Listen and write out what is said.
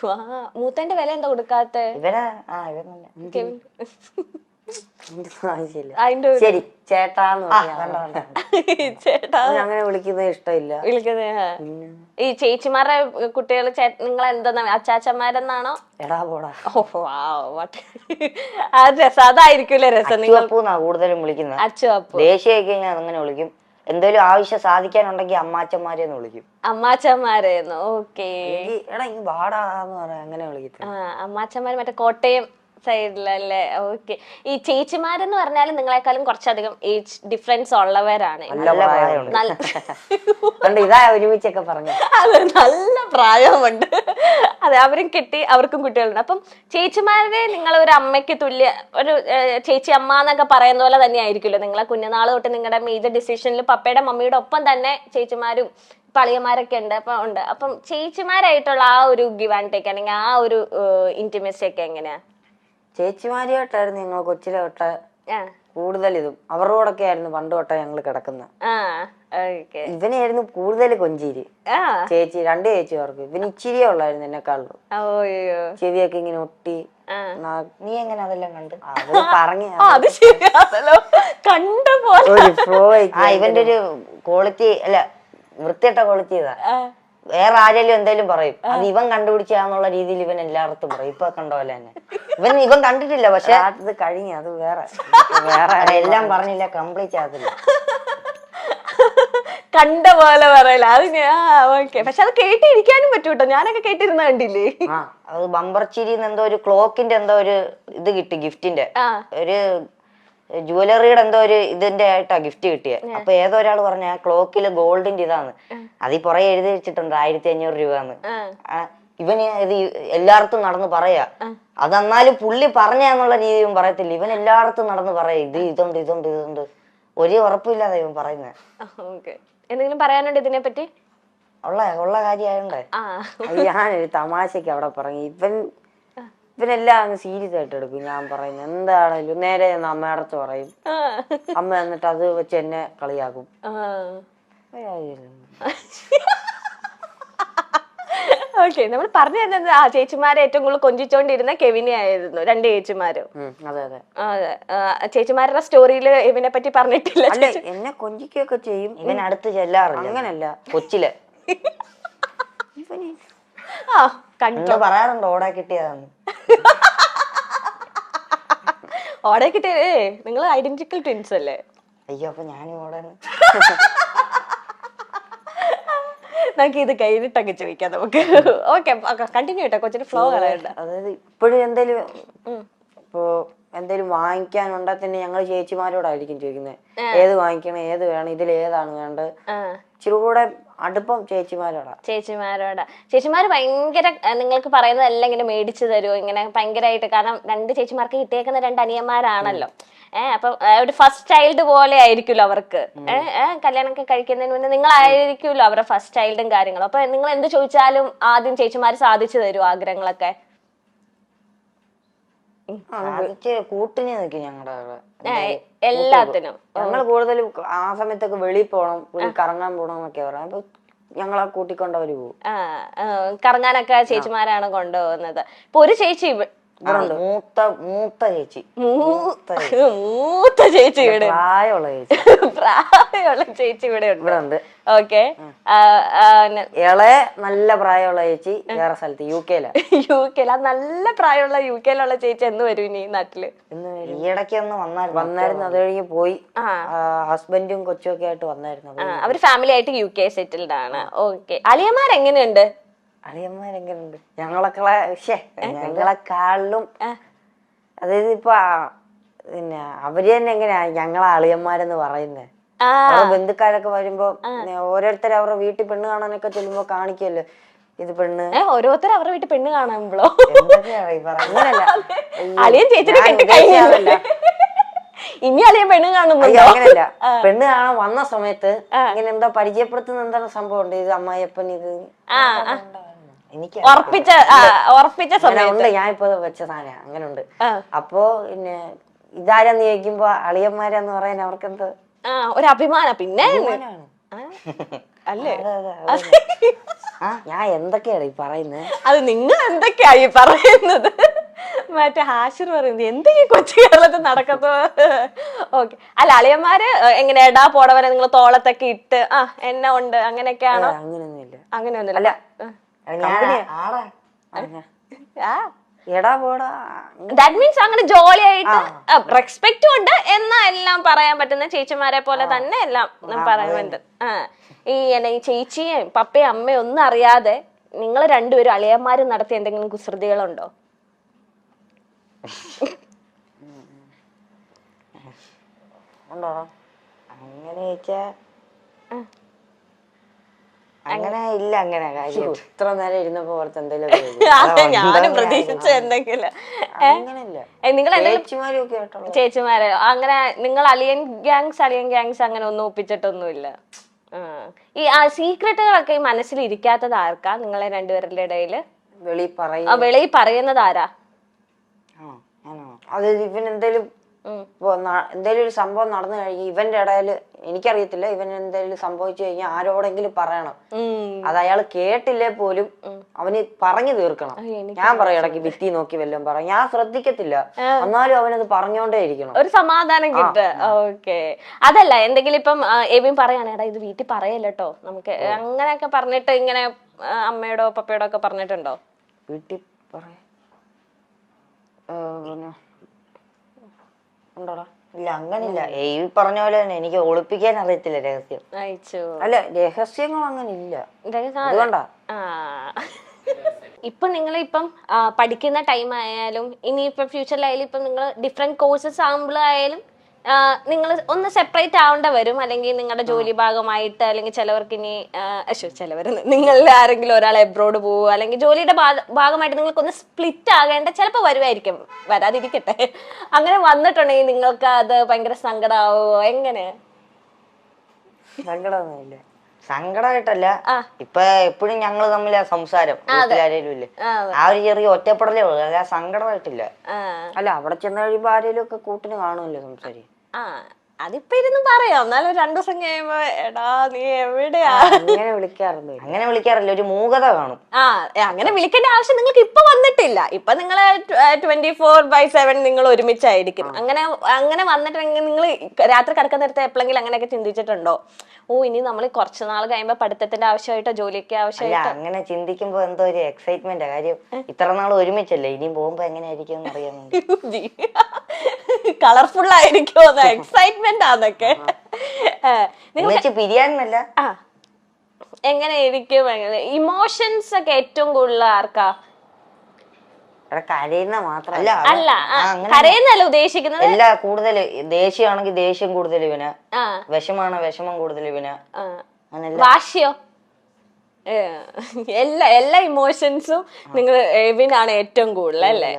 മൂത്തന്റെ വില എന്താ കൊടുക്കാത്ത? ശരി ചേട്ടാന്ന് ചേട്ടാ അങ്ങനെ വിളിക്കുന്നത് ഇഷ്ടമില്ല. ഈ ചേച്ചിമാരുടെ കുട്ടികൾ നിങ്ങൾ എന്താ അച്ചാച്ചന്മാരെന്നാണോ? എടാ പോടാ. രസം അതായിരിക്കൂലേ രസം. നിങ്ങൾ കൂടുതലും വിളിക്കുന്നത് അച്ചു അപ്പു. ദേശീയൊക്കെ ഞാൻ അങ്ങനെ വിളിക്കും. എന്തെങ്കിലും ആവശ്യം സാധിക്കാനുണ്ടെങ്കിൽ അമ്മാച്ചന്മാരെന്ന് വിളിക്കും. അമ്മാച്ചന്മാരെന്ന്. ഓക്കേ. എടാ ഈ വാടാന്ന് പറയാ അങ്ങനെ വിളിക്കും. അമ്മാച്ചന്മാര് മറ്റേ കോട്ടയം സൈഡിലല്ലേ? ഓക്കെ. ഈ ചേച്ചിമാരെന്ന് പറഞ്ഞാലും നിങ്ങളെക്കാളും കുറച്ചധികം ഏജ് ഡിഫറൻസ് ഉള്ളവരാണ്. ഇതാ ഒരുമിച്ചൊക്കെ പറഞ്ഞു. അതെ, നല്ല പ്രായമുണ്ട്. അതെ, അവരും കിട്ടി, അവർക്കും കുട്ടികളുണ്ട്. അപ്പം ചേച്ചിമാരെ നിങ്ങൾ ഒരു അമ്മയ്ക്ക് തുല്യ ഒരു ചേച്ചി അമ്മ എന്നൊക്കെ പറയുന്ന പോലെ തന്നെ ആയിരിക്കുമല്ലോ നിങ്ങളെ കുഞ്ഞുനാൾ തൊട്ട് നിങ്ങളുടെ മേജർ ഡിസിഷനിൽ പപ്പയുടെ മമ്മിയുടെ ഒപ്പം തന്നെ ചേച്ചിമാരും പളിയന്മാരൊക്കെ ഉണ്ട്. അപ്പം ചേച്ചിമാരായിട്ടുള്ള ആ ഒരു ഗിവ് ആൻഡ് ടേക്ക് അല്ലെങ്കിൽ ആ ഒരു ഇന്റിമസി ഒക്കെ എങ്ങനെയാ? ചേച്ചിമാരിയായിട്ടായിരുന്നു ഞങ്ങൾ കൊച്ചിലെ തൊട്ട് കൂടുതൽ ഇതും അവരോടൊക്കെ ആയിരുന്നു പണ്ട് തൊട്ടേ ഞങ്ങൾ കിടക്കുന്നത്. ഇവനായിരുന്നു കൂടുതൽ കൊഞ്ചിരി. ചേച്ചി രണ്ട് ചേച്ചിമാർക്ക് ഇവന് ഇച്ചിരിയേ ഉള്ളായിരുന്നു എന്നെക്കാളും. ചെവിയൊക്കെ ഇങ്ങനെ ഒട്ടി. നീ എങ്ങനെ അതെല്ലാം കണ്ട് പറഞ്ഞു ഇവന്റെ ഒരു ക്വാളിറ്റി അല്ല വൃത്തിയിട്ട ക്വാളിറ്റി ഇതാ. വേറെ ആരെങ്കിലും എന്തെങ്കിലും പറയും, അത് ഇവൻ കണ്ടുപിടിച്ചാന്നുള്ള രീതിയിൽ ഇവൻ എല്ലായിടത്തും പറയും. ഇപ്പൊ കണ്ട പോലെ തന്നെ ഇവൻ കണ്ടിട്ടില്ല, പക്ഷെ അത് കഴിഞ്ഞു. അത് വേറെ എല്ലാം പറഞ്ഞില്ല, കംപ്ലീറ്റ് ആകത്തില്ല. കണ്ട പോലെ പറയല. അത് പക്ഷെ അത് കേട്ടിരിക്കാനും പറ്റൂട്ടോ. ഞാനൊക്കെ കേട്ടിരുന്ന കണ്ടില്ലേ? അത് ബമ്പർ ചിരിന്ന് എന്തോ ഒരു ക്ലോക്കിന്റെ എന്തോ ഒരു ഇത് കിട്ടി, ഗിഫ്റ്റിന്റെ ഒരു ജുവലറിയുടെ എന്തോ ഒരു ഇതിന്റെ ആയിട്ടാ ഗിഫ്റ്റ് കിട്ടിയത്. അപ്പൊ ഏതോ ഒരാൾ പറഞ്ഞ ആ ക്ലോക്കില് ഗോൾഡിന്റെ ഇതാണ്, അതീ പുറകെ എഴുതി വെച്ചിട്ടുണ്ട് 1500 രൂപന്ന്. ഇവന് ഇത് എല്ലായിടത്തും നടന്ന് പറയാ. അതെന്നാലും പുള്ളി പറഞ്ഞെന്നുള്ള രീതിയും പറയത്തില്ല, ഇവൻ എല്ലായിടത്തും നടന്ന് പറയാ ഇത് ഇതുണ്ട് ഇതുണ്ട് ഇതുണ്ട്. ഒരു ഉറപ്പില്ലാതെ ഇവൻ പറയുന്നത്. എന്തെങ്കിലും പറയാനുണ്ട് ഇതിനെ പറ്റി? ഉള്ള കാര്യമായോണ്ടേ ഞാനൊരു തമാശക്ക് അവിടെ പറഞ്ഞു. ഇവനെല്ലാം അങ്ങ് സീരിയസ് ആയിട്ട് എടുക്കും. ഞാൻ പറയുന്നത് എന്താണേലും നേരെ അമ്മയടത്ത് പറയും. അമ്മ എന്നിട്ട് അത് വെച്ച് എന്നെ കളിയാക്കും. ഓക്കെ, നമ്മൾ പറഞ്ഞു തന്നത് ആ ചേച്ചിമാരെ ഏറ്റവും കൂടുതൽ കൊഞ്ചിച്ചോണ്ടിരുന്ന കെവിനെ ആയിരുന്നു. രണ്ട് ചേച്ചിമാരും. അതെ അതെ അതെ. ചേച്ചിമാരുടെ സ്റ്റോറിയില് ഇവനെ പറ്റി പറഞ്ഞിട്ടില്ല. എന്നെ കൊഞ്ചിക്കൊക്കെ ചെയ്യും. ഇവൻ അടുത്ത് ചെല്ലാറില്ല. അങ്ങനല്ല, കൊച്ചിലെ പറയാറുണ്ട് ഓടെ കിട്ടിയതാണ്. ഓടെ കിട്ടിയേ നിങ്ങൾ ഐഡന്റിക്കൽ ട്വിൻസ് അല്ലേ? അയ്യോ, അപ്പൊ ഞാനും ഓടെ. നമുക്ക് ഇത് കഴിഞ്ഞിട്ടൊക്കെ ചോദിക്കാം നമുക്ക്. ഓക്കെ, കണ്ടിന്യൂ ചെയ്യട്ടെ, കൊച്ചിന് ഫ്ലോ കളയണ്ട. അതായത് ഇപ്പോഴും എന്തേലും വാങ്ങിക്കാനുണ്ടെ തന്നെ ഞങ്ങൾ ചേച്ചിമാരോടായിരിക്കും ചോദിക്കുന്നത്, ഏത് വാങ്ങിക്കണം, ഏത് വേണം, ഇതിൽ ഏതാണ് വേണ്ടത്. ഇച്ചിരി കൂടെ അടുപ്പം ചേച്ചിമാരോടാ. ചേച്ചിമാര് ഭയങ്കര നിങ്ങൾക്ക് പറയുന്നതെല്ലാം ഇങ്ങനെ മേടിച്ചു തരുമോ ഇങ്ങനെ ഭയങ്കരമായിട്ട്? കാരണം രണ്ട് ചേച്ചിമാർക്ക് കിട്ടിയേക്കുന്ന രണ്ട് അനിയന്മാരാണല്ലോ. അപ്പൊ ഒരു ഫസ്റ്റ് ചൈൽഡ് പോലെ ആയിരിക്കുമല്ലോ അവർക്ക്. കല്യാണമൊക്കെ കഴിക്കുന്നതിന് മുന്നേ നിങ്ങളായിരിക്കുമല്ലോ അവരുടെ ഫസ്റ്റ് ചൈൽഡും കാര്യങ്ങളും. അപ്പൊ നിങ്ങൾ എന്ത് ചോദിച്ചാലും ആദ്യം ചേച്ചിമാര് സാധിച്ചു തരുമോ ആഗ്രഹങ്ങളൊക്കെ? കൂട്ടിന് നിൽക്കും ഞങ്ങളുടെ എല്ലാത്തിനും. ഞങ്ങൾ കൂടുതലും ആ സമയത്തൊക്കെ വെളിയിൽ പോണം, കറങ്ങാൻ പോണം എന്നൊക്കെ പറയാം. അപ്പൊ ഞങ്ങളെ കൂട്ടിക്കൊണ്ടവര് പോകും. കറങ്ങാനൊക്കെ ചേച്ചിമാരാണ് കൊണ്ടുപോകുന്നത്. ഇപ്പൊ ഒരു ചേച്ചി മൂത്ത ചേച്ചി ഇവിടെ പ്രായമുള്ള ചേച്ചി ഇവിടെ ഉണ്ട്. ഓക്കെ. ഇളയ നല്ല പ്രായമുള്ള ചേച്ചി വേറെ സ്ഥലത്ത് യു കെയില. നല്ല പ്രായമുള്ള യു കെയിലുള്ള ചേച്ചി എന്ന് വരും ഇനി നാട്ടില്? ഈയിടയ്ക്ക് ഒന്ന് വന്നായിരുന്നു. അത് കഴിഞ്ഞ് പോയി. ഹസ്ബൻഡും കൊച്ചും ഒക്കെ ആയിട്ട് വന്നായിരുന്നു. അവര് ഫാമിലി ആയിട്ട് യു കെ സെറ്റിൽഡ് ആണ്. ഓക്കെ. അളിയന്മാരെങ്ങനെയുണ്ട്? അളിയന്മാരെങ്ങനെയുണ്ട്? ഞങ്ങളെക്കാളിലും അതായത് ഇപ്പൊ പിന്നെ അവര് തന്നെ എങ്ങനെയാ ഞങ്ങളെ അളിയന്മാരെന്ന് പറയുന്നത്? ബന്ധുക്കാരൊക്കെ വരുമ്പോ ഓരോരുത്തർ അവരുടെ വീട്ടിൽ പെണ്ണ് കാണാനൊക്കെ ചെല്ലുമ്പോ കാണിക്കല്ലോ, ഇത് പെണ്ണ്. ഓരോരുത്തർ അവരുടെ വീട്ടിൽ പെണ്ണ് കാണുമ്പോഴോ അങ്ങനല്ല, ഇനി അളിയൻ പെണ്ണ് കാണുമ്പോ അങ്ങനല്ല, പെണ്ണ് കാണാൻ വന്ന സമയത്ത് ഇങ്ങനെ എന്താ പരിചയപ്പെടുത്തുന്ന എന്താണ് സംഭവം ഉണ്ട്, ഇത് അമ്മായിയപ്പൻ, ഇത് എനിക്ക് ഉറപ്പിച്ച സമയമുണ്ട്. ഞാൻ ഇപ്പൊ വെച്ച സാധനം അങ്ങനെ ഉണ്ട്. അപ്പൊ പിന്നെ ഇതാരെന്ന് ചോദിക്കുമ്പോ അളിയന്മാരെന്ന് പറയാൻ അവർക്കെന്തോ ഒരു അഭിമാനം. പിന്നെ അല്ലേ? ആ ഞാൻ എന്തൊക്കെയാണ് ഈ പറയുന്നത്? അത് നിങ്ങൾ എന്തൊക്കെയായി പറയുന്നത്? മറ്റേ ഹാഷിർ പറയുന്നത് എന്തൊക്കെ കൊച്ചു കേരളത്തിൽ നടക്കത്തോ. ഓക്കെ. അല്ല അളിയന്മാര് എങ്ങനെ എടാ പോടവരെ നിങ്ങൾ തോളത്തൊക്കെ ഇട്ട് എന്നെ ഉണ്ട് അങ്ങനെയൊക്കെയാണോ? അങ്ങനെയൊന്നുമില്ല. അങ്ങനെയൊന്നുമില്ല. എടാ പോടാ ദാറ്റ് മീൻസ് അങ്ങനെ ജോളി ആയിട്ട് റെസ്പെക്റ്റും ഉണ്ട് എന്നാ എല്ലാം പറയാൻ പറ്റുന്ന ചേച്ചിമാരെ പോലെ തന്നെ എല്ലാം പറയുന്നുണ്ട്. ഈ ചേച്ചിയും പപ്പയും അമ്മയും ഒന്നും അറിയാതെ നിങ്ങൾ രണ്ടുപേരും അളിയന്മാരും നടത്തിയ എന്തെങ്കിലും കുസൃതികളുണ്ടോ? ഉണ്ടോ? അങ്ങനെ ചോദിച്ചാ അങ്ങനെ ഇല്ല. അങ്ങനെ കാര്യം ഇത്ര നേരം ഇരുന്നപ്പോ ഓർത്ത് എന്തെങ്കിലും ഞാനും പ്രതീക്ഷിച്ച എന്തെങ്കിലും. ചേച്ചിമാരെ അങ്ങനെ നിങ്ങൾ അളിയൻ ഗ്യാങ്സ് അങ്ങനെ ഒന്നും ഒപ്പിച്ചിട്ടൊന്നുമില്ല. ഈ സീക്രട്ടുകളൊക്കെ ഈ മനസ്സിൽ ഇരിക്കാത്തത് ആർക്കാ നിങ്ങളെ രണ്ടുപേരുടെ ഇടയില്? വെളിയിൽ പറയുന്നത് ആരാ? അത് ഇവൻ എന്തേലും എന്തേലും ഒരു സംഭവം നടന്നു കഴിഞ്ഞ് ഇവന്റെ ഇടയിൽ എനിക്കറിയത്തില്ല, ഇവൻ എന്തേലും സംഭവിച്ചു കഴിഞ്ഞാൽ ആരോടെങ്കിലും പറയണം. അത് അയാൾ കേട്ടില്ലേ പോലും അവന് പറഞ്ഞു തീർക്കണം. ഞാൻ പറയും ഇടയ്ക്ക് ഭിത്തി നോക്കി വല്ലതും പറയും, ഞാൻ ശ്രദ്ധിക്കത്തില്ല, എന്നാലും അവനത് പറഞ്ഞോണ്ടേ ഇരിക്കണം, ഒരു സമാധാനം കിട്ടുക. ഓക്കെ. അതല്ല എന്തെങ്കിലും ഇപ്പം എവിൻ പറയാണ് എടാ ഇത് വീട്ടിൽ പറയല്ലോ നമുക്ക്, അങ്ങനെയൊക്കെ പറഞ്ഞിട്ട് ഇങ്ങനെ അമ്മയോടോ പപ്പയോടോ ഒക്കെ പറഞ്ഞിട്ടുണ്ടോ? വീട്ടിൽ പറയാ ഉണ്ടോടാ? ഇല്ല അങ്ങനില്ല. ഈ പറഞ്ഞ പോലെ തന്നെ എനിക്ക് ഒളിപ്പിക്കാൻ അറിയത്തില്ല രഹസ്യം. അല്ല രഹസ്യങ്ങൾ അങ്ങനെ ഇല്ല. അതുകൊണ്ടാ ഇപ്പൊ നിങ്ങളിപ്പം പഠിക്കുന്ന ടൈം ആയാലും ഇനിയിപ്പൊ ഫ്യൂച്ചറിലായാലും ഇപ്പം നിങ്ങൾ ഡിഫറെന്റ് കോഴ്സസ് ആകുമ്പോഴായാലും നിങ്ങൾ ഒന്ന് സെപ്പറേറ്റ് ആവേണ്ട വരും, അല്ലെങ്കിൽ നിങ്ങളുടെ ജോലി ഭാഗമായിട്ട്, അല്ലെങ്കിൽ ചിലവർക്ക് ഇനി നിങ്ങളിൽ ആരെങ്കിലും ഒരാൾ എബ്രോഡ് പോവുക, അല്ലെങ്കിൽ ജോലിയുടെ ഭാഗമായിട്ട് നിങ്ങൾക്കൊന്ന് സ്പ്ലിറ്റ് ആകേണ്ട ചിലപ്പോൾ വരുമായിരിക്കും, വരാതിരിക്കട്ടെ. അങ്ങനെ വന്നിട്ടുണ്ടെങ്കിൽ നിങ്ങൾക്ക് അത് ഭയങ്കര സങ്കടമാവോ? എങ്ങനെ? സങ്കടമൊന്നുമില്ല. സങ്കടമായിട്ടല്ല, ഇപ്പൊ എപ്പോഴും ഞങ്ങള് തമ്മിലാ സംസാരം, ആരേലും ഇല്ലേ, ആ ഒരു ചെറിയ ഒറ്റപ്പെടലേ ഉള്ളു, അല്ല സങ്കടമായിട്ടില്ല. അല്ല അവിടെ ചെന്ന് കഴിയുമ്പോ ആരേലും ഒക്കെ കൂട്ടിന് കാണുമല്ലോ സംസാരിക്കും. അതിപ്പോ ഇരുന്ന് പറയാം, എന്നാലും 2 ദിവസം കഴിയുമ്പോ എടാ നീ എവിടെയാ അങ്ങനെ വിളിക്കാറില്ല, ഒരു മൂകത കാണും. അങ്ങനെ വിളിക്കേണ്ട ആവശ്യം നിങ്ങൾക്ക് ഇപ്പൊ വന്നിട്ടില്ല. ഇപ്പൊ നിങ്ങള് 24/7 നിങ്ങൾ ഒരുമിച്ചായിരിക്കും. അങ്ങനെ വന്നിട്ടുണ്ടെങ്കിൽ നിങ്ങൾ രാത്രി കിടക്കുന്ന നേരത്തെ എപ്പോഴെങ്കിലും അങ്ങനെയൊക്കെ ചിന്തിച്ചിട്ടുണ്ടോ? ഇനി നമ്മൾ കുറച്ച് നാൾ കഴിയുമ്പോ പഠിത്തത്തിന്റെ ആവശ്യമായിട്ടോ ജോലിയൊക്കെ ആവശ്യമായിട്ടോ? അങ്ങനെ ചിന്തിക്കുമ്പോ എന്തോ ഒരു എക്സൈറ്റ്മെന്റ് കാര്യം, ഇത്ര നാൾ ഒരുമിച്ചല്ലേ, ഇനിയും പോകുമ്പോ എങ്ങനെയായിരിക്കും എന്ന് അറിയാൻ കളർഫുൾ ആയിരിക്കും, എക്സൈറ്റ്മെന്റ് ആന്നൊക്കെ. പിരിയാനല്ല, എങ്ങനെയായിരിക്കും? ഇമോഷൻസ് ഒക്കെ ഏറ്റവും കൂടുതൽ ആർക്കാ? കരയുന്ന മാത്രല്ല, അല്ല കരയുന്നല്ല ഉദ്ദേശിക്കുന്നത്. എല്ലാ കൂടുതൽ ദേഷ്യമാണെങ്കിൽ ദേഷ്യം കൂടുതൽ ഇവന്, വിഷമാണ് വിഷമം കൂടുതൽ ഇവന്, വാശിയോ? എല്ലാ ഇമോഷൻസും നിങ്ങൾ എവിനാണ് ഏറ്റവും കൂടുതൽ അല്ലേ?